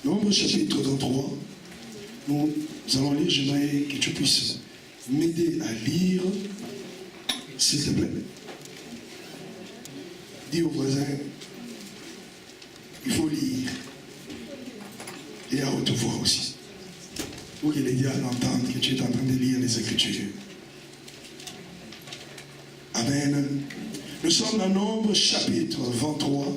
Nombre chapitre 23, nous allons lire, j'aimerais que tu puisses m'aider à lire, s'il te plaît. Dis au voisin, il faut lire. Et à haute voix aussi. Pour que les diables entendent que tu es en train de lire les Écritures. Amen. Nous sommes dans Nombre chapitre 23.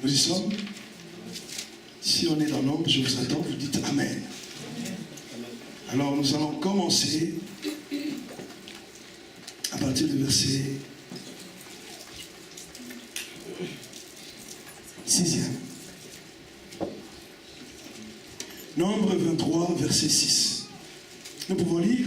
Nous y sommes. Si on est dans Nombre, je vous attends, vous dites Amen. Alors nous allons commencer à partir du verset 6e. Nombre 23, verset 6. Nous pouvons lire.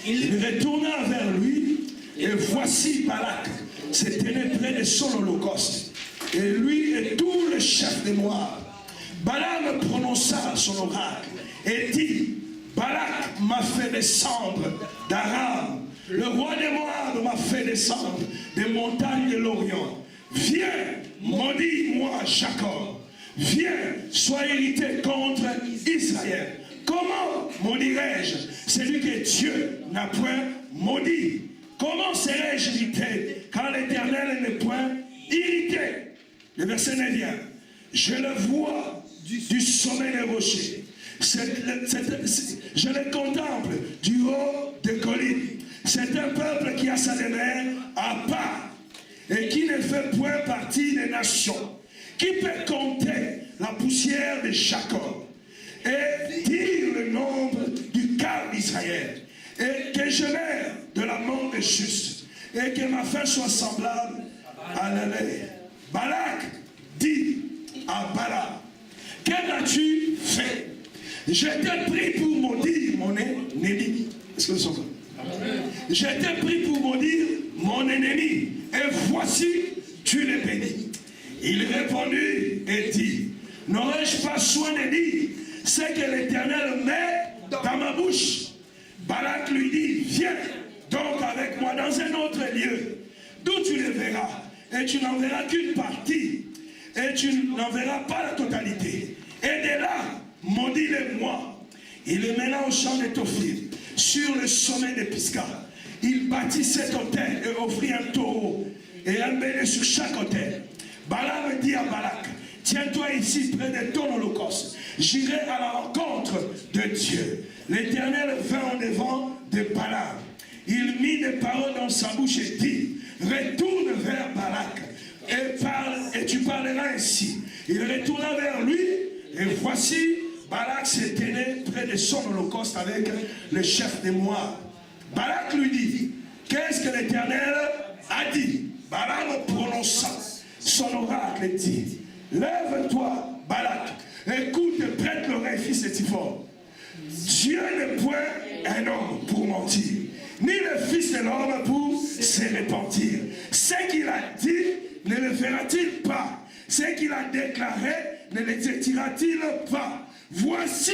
Il retourna vers lui, et voici Balak s'est tenu près de son holocauste. Et lui et tous les chefs des Moab. Balaam prononça son oracle et dit, Balak m'a fait descendre d'Aram. Le roi des Moab m'a fait descendre des montagnes de l'Orient. Viens, maudis-moi Jacob. Viens, sois irrité contre Israël. Comment maudirais-je celui que Dieu n'a point maudit? Comment serais-je irrité quand l'Éternel n'est point irrité? Le verset 9e. Je le vois du sommet des rochers. Je le contemple du haut des collines. C'est un peuple qui a sa demeure à part et qui ne fait point partie des nations. Qui peut compter la poussière de Jacob et dire le nombre du quart d'Israël, et que je meure de la mort des justes et que ma fin soit semblable à la leur. Balak dit à Balaam, qu'as-tu fait? Je t'ai pris pour maudire mon ennemi. Est-ce que nous sommes là? Je t'ai pris pour maudire mon ennemi, et voici, tu le bénis. Il répondit et dit, n'aurais-je pas soin de dire ce que l'Éternel met dans ma bouche? Balak lui dit, viens donc avec moi dans un autre lieu, d'où tu le verras, et tu n'en verras qu'une partie, et tu n'en verras pas la totalité. Et de là, maudis-le-moi. Il le mena au champ de Tophir, sur le sommet de Pisga. Il bâtit cet autel et offrit un taureau et un bélier sur chaque autel. Balaam dit à Balak, tiens-toi ici près de ton holocauste. J'irai à la rencontre de Dieu. L'Éternel vint en devant de Balaam. Il mit des paroles dans sa bouche et dit, retourne vers Balak et tu parleras ainsi. Il retourna vers lui et voici Balak se tenait près de son holocauste avec le chef des Moab. Balak lui dit, qu'est-ce que l'Éternel a dit? Balaam prononça son oracle et dit, lève-toi Balak, écoute et prête l'oreille fils de Tsiphor. Dieu n'est point un homme pour mentir, ni le fils de l'homme pour se repentir. Ce qu'il a dit, ne le fera-t-il pas? Ce qu'il a déclaré, ne l'exécutera-t-il pas? Voici,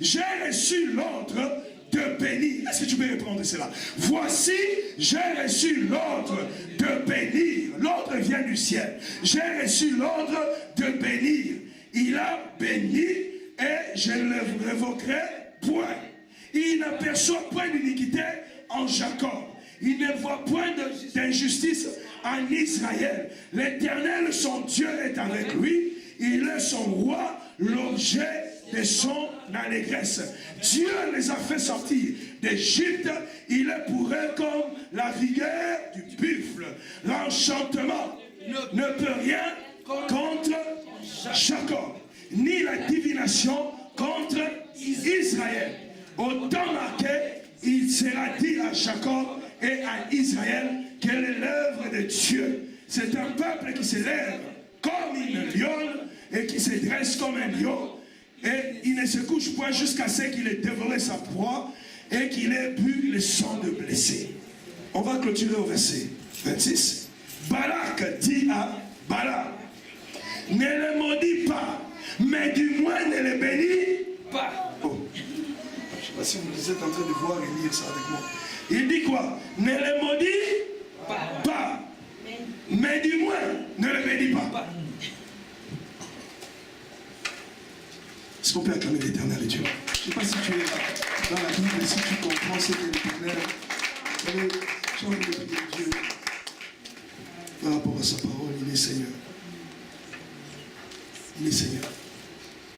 j'ai reçu l'ordre de bénir. Est-ce que tu peux répondre cela? Voici, j'ai reçu l'ordre de bénir. L'ordre vient du ciel. J'ai reçu l'ordre de bénir. Il a béni et je ne le révoquerai point. Il n'aperçoit point d'iniquité en Jacob. Il ne voit point d'injustice en Israël. L'Éternel, son Dieu, est avec lui. Il est son roi, l'objet de son allégresse. Dieu les a fait sortir d'Égypte. Il est pour eux comme la vigueur du buffle. L'enchantement ne peut rien contre Jacob, ni la divination contre Israël. Au temps marqué, il sera dit à Jacob et à Israël quelle est l'œuvre de Dieu. C'est un peuple qui se lève comme une lionne et qui se dresse comme un lion. Et il ne se couche point jusqu'à ce qu'il ait dévoré sa proie et qu'il ait bu le sang de blessé. On va clôturer au verset 26. Balak dit à Balaam, ne le maudis pas, mais du moins ne le bénis pas. Oh. Je ne sais pas si vous êtes en train de voir et lire ça avec moi. Il dit quoi? Ne le maudis pas. Mais du moins, ne le bénis pas. Est-ce qu'on peut acclamer l'Éternel et Dieu? Je ne sais pas si tu es dans la Bible, si tu comprends ce qu'est l'Éternel. Vous savez, tu as envie de prier Dieu par rapport à sa parole. Il est Seigneur. Il est Seigneur.